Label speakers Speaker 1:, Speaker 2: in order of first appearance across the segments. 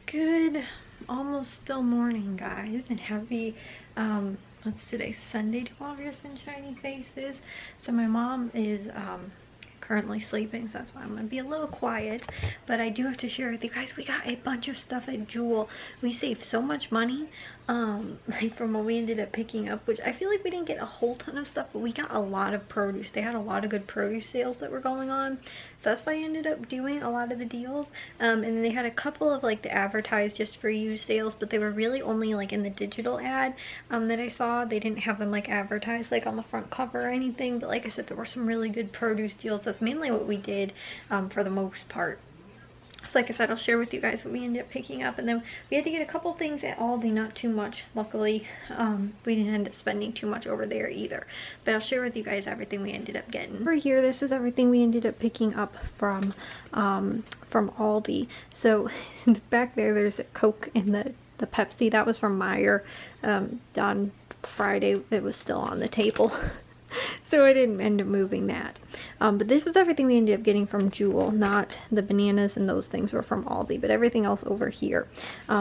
Speaker 1: Good, almost still morning, guys, and happy, what's today, Sunday, glorious and shiny faces. So my mom is, currently sleeping, so that's why I'm gonna be a little quiet, but I do have to share with you guys, we got a bunch of stuff at Jewel. We saved so much money, like from what we ended up picking up, which I feel like we didn't get a whole ton of stuff, but we got a lot of produce. They had a lot of good produce sales that were going on, so that's why I ended up doing a lot of the deals. And then they had a couple of like the advertised just for you sales, but they were really only like in the digital ad that I saw. They didn't have them like advertised like on the front cover or anything, but like I said, there were some really good produce deals. That's mainly what we did for the most part. So like I said, I'll share with you guys what we ended up picking up, and then we had to get a couple things at Aldi, not too much. Luckily, we didn't end up spending too much over there either, but I'll share with you guys everything we ended up getting. Over here, this was everything we ended up picking up from Aldi. So back there's a Coke and the Pepsi. That was from Meijer. On Friday, it was still on the table. So I didn't end up moving that. But this was everything we ended up getting from Jewel. Not the bananas and those things were from Aldi, but everything else over here.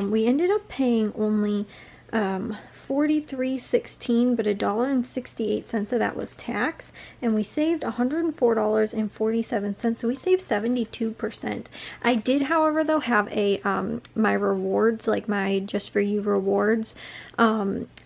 Speaker 1: We ended up paying only $43.16, but $1.68 of that was tax, and we saved $104.47, so we saved 72%. I did, however, though, have a my rewards, like my just for you rewards.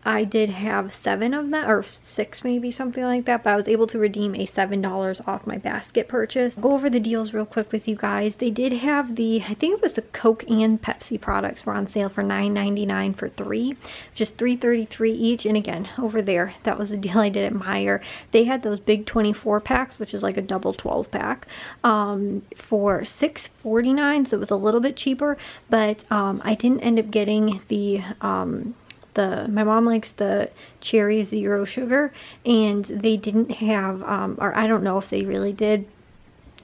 Speaker 1: I did have 7 of that, or 6 maybe, something like that, but I was able to redeem a $7 off my basket purchase. I'll go over the deals real quick with you guys. They did have the, I think it was the Coke and Pepsi products were on sale for $9.99 for 3, just $3.33 each. And again, over there, that was the deal I did at Meijer. They had those big 24 packs, which is like a double 12 pack, for $6.49, so it was a little bit cheaper, but I didn't end up getting the my mom likes the cherry zero sugar, and they didn't have, or I don't know if they really did,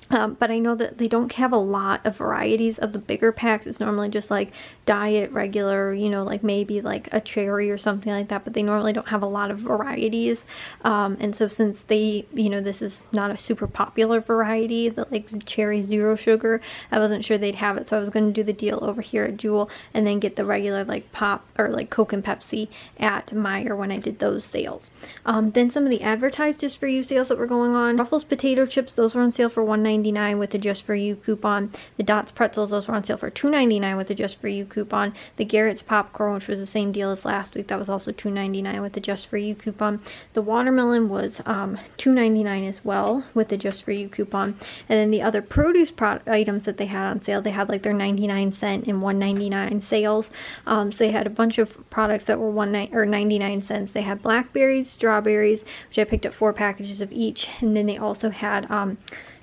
Speaker 1: but I know that they don't have a lot of varieties of the bigger packs. It's normally just like diet, regular, you know, like maybe like a cherry or something like that, but they normally don't have a lot of varieties. And so since they, you know, this is not a super popular variety, the like cherry zero sugar, I wasn't sure they'd have it, so I was going to do the deal over here at Jewel and then get the regular like pop or like Coke and Pepsi at Meijer when I did those sales. Then some of the advertised just for you sales that were going on. Ruffles potato chips, those were on sale for $1.99 with the just for you coupon. The Dots pretzels, those were on sale for $2.99 with the just for you coupon. The Garrett's popcorn, which was the same deal as last week, that was also $2.99 with the just for you coupon. The watermelon was $2.99 as well with the just for you coupon. And then the other produce items that they had on sale, they had like their 99-cent and $1.99 sales. So they had a bunch of products that were 99 cents. They had blackberries, strawberries, which I picked up 4 packages of each, and then they also had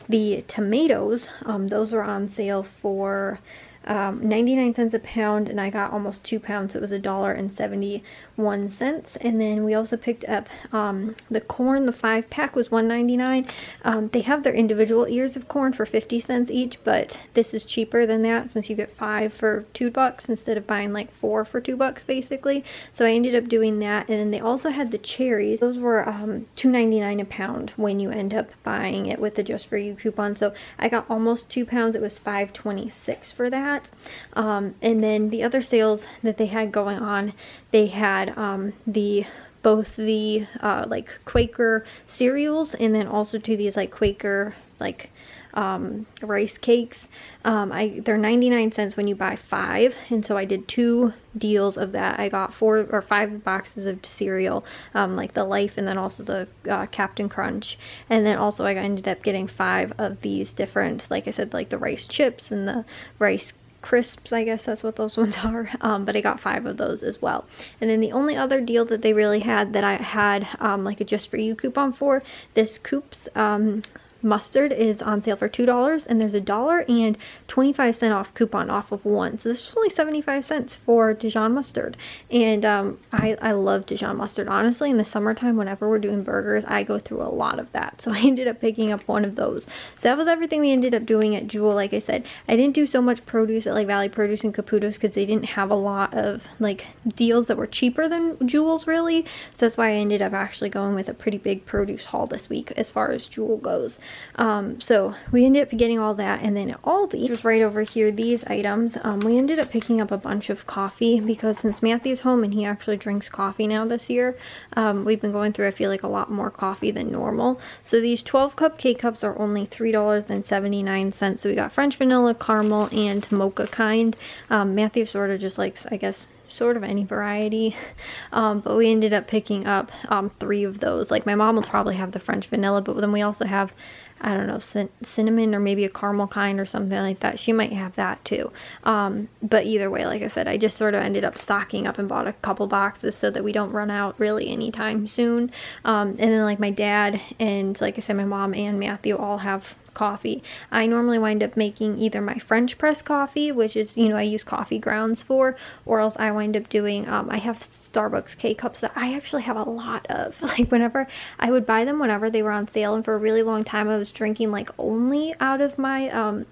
Speaker 1: the tomatoes. Those were on sale for 99 cents a pound, and I got almost 2 pounds. It was $1.71. And then we also picked up the corn. The 5-pack was $1.99. They have their individual ears of corn for 50 cents each, but this is cheaper than that since you get 5 for $2 instead of buying like 4 for $2 basically. So I ended up doing that. And then they also had the cherries. Those were $2.99 a pound when you end up buying it with the just for you coupon. So I got almost 2 pounds. It was $5.26 for that. And then the other sales that they had going on, they had both the like Quaker cereals, and then also to these like Quaker like rice cakes. They're 99 cents when you buy 5, and so I did 2 deals of that. I got 4 or 5 boxes of cereal, like the Life, and then also the Captain Crunch, and then also I ended up getting 5 of these different, like I said, like the rice chips and the rice crisps, I guess that's what those ones are, but I got 5 of those as well. And then the only other deal that they really had that I had like a just for you coupon for, this Coops mustard is on sale for $2, and there's $1.25 off coupon off of 1. So this was only 75 cents for Dijon mustard. And I love Dijon mustard. Honestly, in the summertime, whenever we're doing burgers, I go through a lot of that. So I ended up picking up one of those. So that was everything we ended up doing at Jewel. Like I said, I didn't do so much produce at like Valley Produce and Caputo's because they didn't have a lot of like deals that were cheaper than Jewel's really. So that's why I ended up actually going with a pretty big produce haul this week as far as Jewel goes. So we ended up getting all that, and then at Aldi, just right over here, these items, we ended up picking up a bunch of coffee because since Matthew's home and he actually drinks coffee now this year, we've been going through, I feel like, a lot more coffee than normal. So these 12 cup K-Cups are only $3.79. So we got French vanilla, caramel, and mocha kind. Matthew sort of just likes, I guess, sort of any variety, but we ended up picking up 3 of those. Like my mom will probably have the French vanilla, but then we also have, I don't know, cinnamon or maybe a caramel kind or something like that. She might have that too. But either way, like I said, I just sort of ended up stocking up and bought a couple boxes so that we don't run out really anytime soon. And then like my dad and, like I said, my mom and Matthew all have coffee. I normally wind up making either my French press coffee, which is, you know, I use coffee grounds for, or else I wind up doing, I have Starbucks K-Cups that I actually have a lot of. Like whenever I would buy them whenever they were on sale, and for a really long time I was drinking like only out of my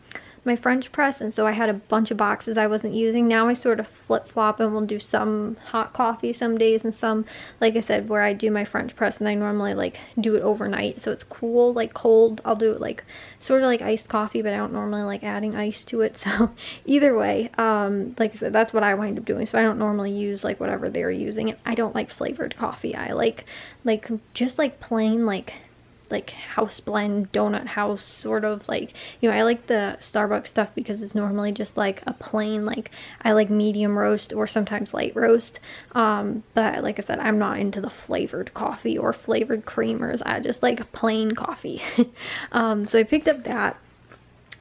Speaker 1: my French press, and so I had a bunch of boxes I wasn't using. Now I sort of flip-flop and will do some hot coffee some days and some, like I said, where I do my French press and I normally like do it overnight so it's cool. Like cold, I'll do it like sort of like iced coffee, but I don't normally like adding ice to it. So either way, like I said, that's what I wind up doing. So I don't normally use like whatever they're using. I don't like flavored coffee. I like just like plain like house blend, donut house, sort of like, you know, I like the Starbucks stuff because it's normally just like a plain, like I like medium roast or sometimes light roast. But like I said, I'm not into the flavored coffee or flavored creamers. I just like plain coffee. So I picked up that.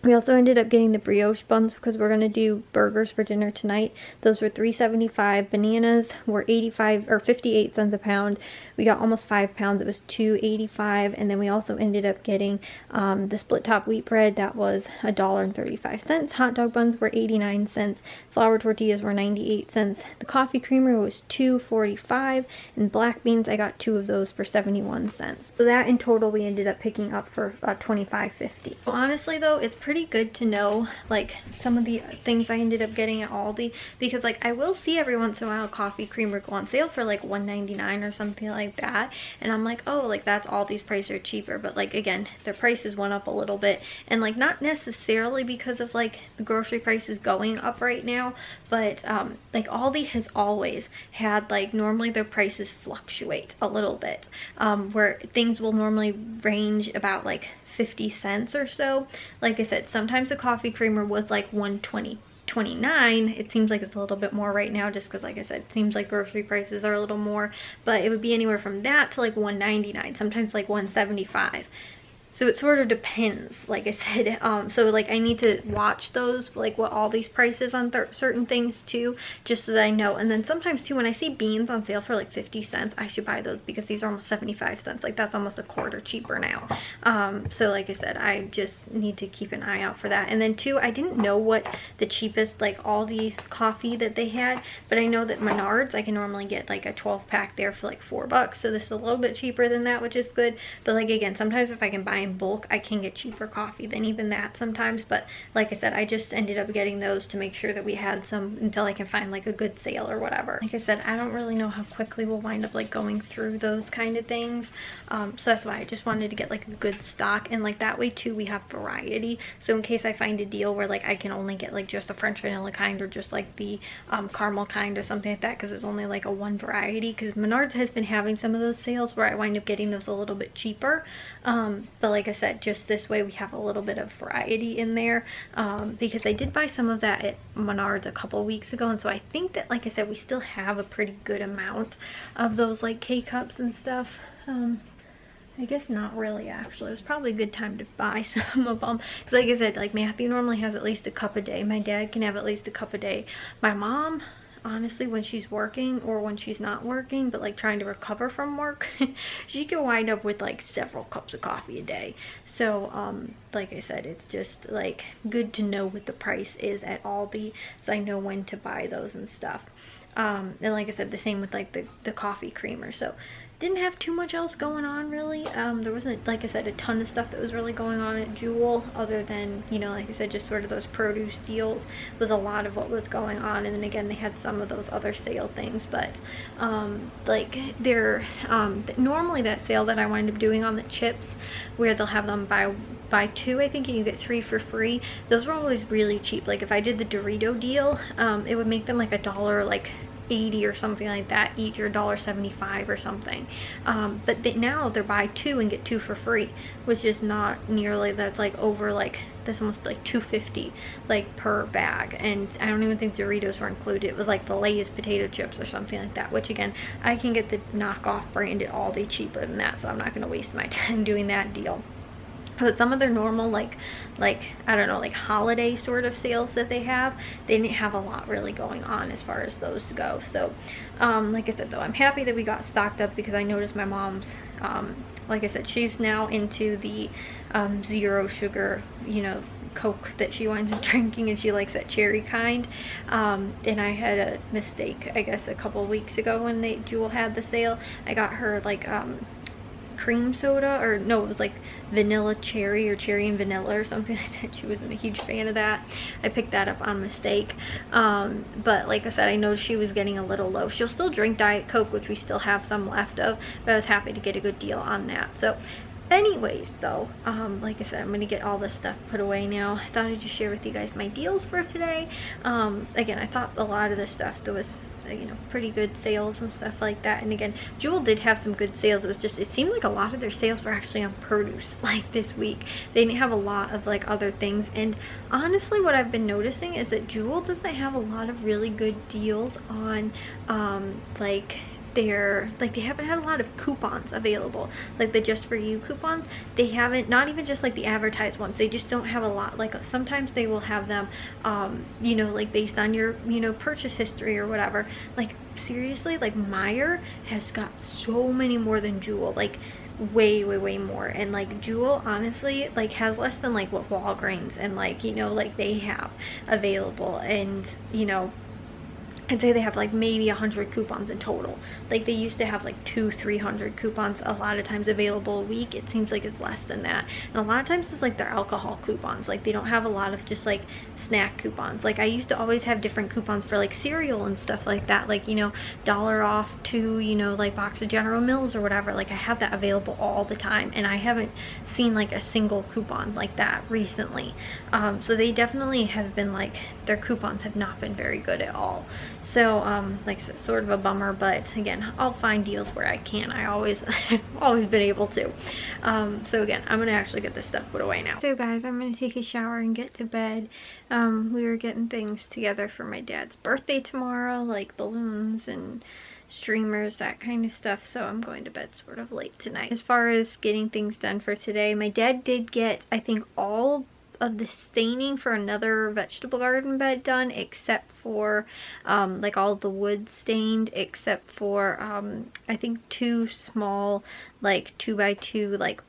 Speaker 1: We also ended up getting the brioche buns because we're going to do burgers for dinner tonight. Those were $3.75. Bananas were 85 or 58 cents a pound. We got almost 5 pounds. It was $2.85. And then we also ended up getting the split top wheat bread. That was $1.35. Hot dog buns were 89 cents. Flour tortillas were 98 cents. The coffee creamer was $2.45. And black beans, I got 2 of those for 71 cents. So that in total we ended up picking up for $25.50. So honestly though, it's pretty good to know like some of the things I ended up getting at Aldi, because like I will see every once in a while a coffee creamer go on sale for like $1.99 or something like that, and I'm like, oh, like that's Aldi's price are cheaper. But like again, their prices went up a little bit, and like not necessarily because of like the grocery prices going up right now, but like Aldi has always had, like, normally their prices fluctuate a little bit, where things will normally range about like 50 cents or so. Like I said, sometimes the coffee creamer was like $1.29. It seems like it's a little bit more right now just because, like I said, it seems like grocery prices are a little more, but it would be anywhere from that to like $1.99, sometimes like $1.75. So it sort of depends, like I said. So like I need to watch those, like what all these prices on certain things too, just so that I know. And then sometimes too, when I see beans on sale for like 50 cents, I should buy those because these are almost 75 cents. Like that's almost a quarter cheaper now. So like I said, I just need to keep an eye out for that. And then too, I didn't know what the cheapest like Aldi coffee that they had, but I know that Menards, I can normally get like a 12 pack there for like $4. So this is a little bit cheaper than that, which is good. But like again, sometimes if I can buy in bulk, I can get cheaper coffee than even that sometimes. But like I said, I just ended up getting those to make sure that we had some until I can find like a good sale or whatever. Like I said, I don't really know how quickly we'll wind up like going through those kind of things, so that's why I just wanted to get like a good stock, and like that way too we have variety. So in case I find a deal where like I can only get like just a French vanilla kind or just like the caramel kind or something like that, because it's only like a one variety, because Menards has been having some of those sales where I wind up getting those a little bit cheaper. But like I said, just this way we have a little bit of variety in there, because I did buy some of that at Menards a couple weeks ago, and so I think that, like I said, we still have a pretty good amount of those like K-Cups and stuff. I guess not really, actually. It was probably a good time to buy some of them, because like I said, like Matthew normally has at least a cup a day. My dad can have at least a cup a day. My mom, honestly, when she's working or when she's not working but like trying to recover from work, she can wind up with like several cups of coffee a day. So like I said, it's just like good to know what the price is at Aldi, so I know when to buy those and stuff. And like I said, the same with like the coffee creamer. So didn't have too much else going on really. There wasn't, like I said, a ton of stuff that was really going on at Jewel, other than, you know, like I said, just sort of those produce deals was a lot of what was going on. And then again, they had some of those other sale things, but like they're normally that sale that I wind up doing on the chips, where they'll have them buy two, I think, and you get 3 for free. Those were always really cheap. Like if I did the Dorito deal, it would make them like $1, like 80 or something like that each, or $1.75 or something. But now they're buy 2 and get 2 for free, which is not nearly, that's like over, like that's almost like $2.50 like per bag. And I don't even think Doritos were included. It was like the Lay's potato chips or something like that, which again, I can get the knockoff brand at Aldi cheaper than that, so I'm not going to waste my time doing that deal. But some of their normal, like I don't know, like holiday sort of sales that they have, they didn't have a lot really going on as far as those go. So like I said though, I'm happy that we got stocked up, because I noticed my mom's, like I said, she's now into the 0 sugar, you know, Coke that she winds up drinking, and she likes that cherry kind. And I had a mistake, I guess, a couple weeks ago when Jewel had the sale. I got her like cream soda, or no, it was like vanilla cherry, or cherry and vanilla or something like that. She wasn't a huge fan of that. I picked that up on mistake. But like I said, I know she was getting a little low. She'll still drink Diet Coke, which we still have some left of, but I was happy to get a good deal on that. So anyways though, like I said, I'm gonna get all this stuff put away now. I thought I'd just share with you guys my deals for today. Again, I thought a lot of this stuff, there was, you know, pretty good sales and stuff like that. And again, Jewel did have some good sales. It was just, it seemed like a lot of their sales were actually on produce like this week. They didn't have a lot of like other things. And honestly, what I've been noticing is that Jewel doesn't have a lot of really good deals on like they haven't had a lot of coupons available, like the Just For You coupons. They haven't, not even just like the advertised ones, they just don't have a lot. Like sometimes they will have them you know, like based on your, you know, purchase history or whatever. Like seriously, like Meijer has got so many more than Jewel, like way more. And like Jewel honestly like has less than like what Walgreens and like, you know, like they have available. And you know, I'd say they have like maybe 100 coupons in total. Like they used to have like 200-300 coupons a lot of times available a week. It seems like it's less than that. And a lot of times it's like their alcohol coupons. Like they don't have a lot of just like snack coupons. Like I used to always have different coupons for like cereal and stuff like that. Like, you know, $1 off 2, you know, like box of General Mills or whatever. Like I have that available all the time. And I haven't seen like a single coupon like that recently. So they definitely have been like, their coupons have not been very good at all. So like I said, sort of a bummer, but again, I'll find deals where I can. I always always been able to. So again, I'm gonna actually get this stuff put away now. So guys, I'm gonna take a shower and get to bed. We were getting things together for my dad's birthday tomorrow, like balloons and streamers, that kind of stuff. So I'm going to bed sort of late tonight. As far as getting things done for today, my dad did get, I think, all of the staining for another vegetable garden bed done, except for like all the wood stained, except for I think 2 small like 2x2 like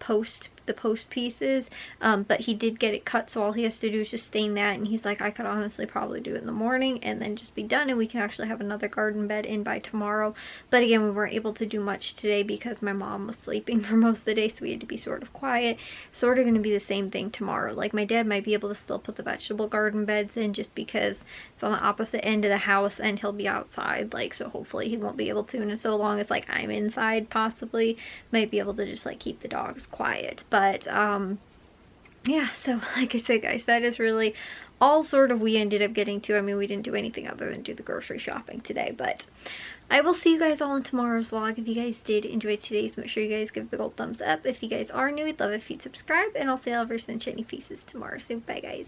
Speaker 1: the post pieces, but he did get it cut, so all he has to do is just stain that. And he's like, I could honestly probably do it in the morning and then just be done, and we can actually have another garden bed in by tomorrow. But again, we weren't able to do much today because my mom was sleeping for most of the day, so we had to be sort of quiet. Sort of going to be the same thing tomorrow. Like my dad might be able to still put the vegetable garden beds in, just because it's on the opposite end of the house and he'll be outside, like, so hopefully he won't be able to. And so long as like I'm inside, possibly might be able to just like keep the dogs quiet. But yeah, so like I said guys, that is really all sort of we ended up getting to. I mean, we didn't do anything other than do the grocery shopping today, but I will see you guys all in tomorrow's vlog. If you guys did enjoy today's, make sure you guys give a big old thumbs up. If you guys are new, I'd love if you'd subscribe, and I'll see y'all ever since shiny faces tomorrow. So bye guys.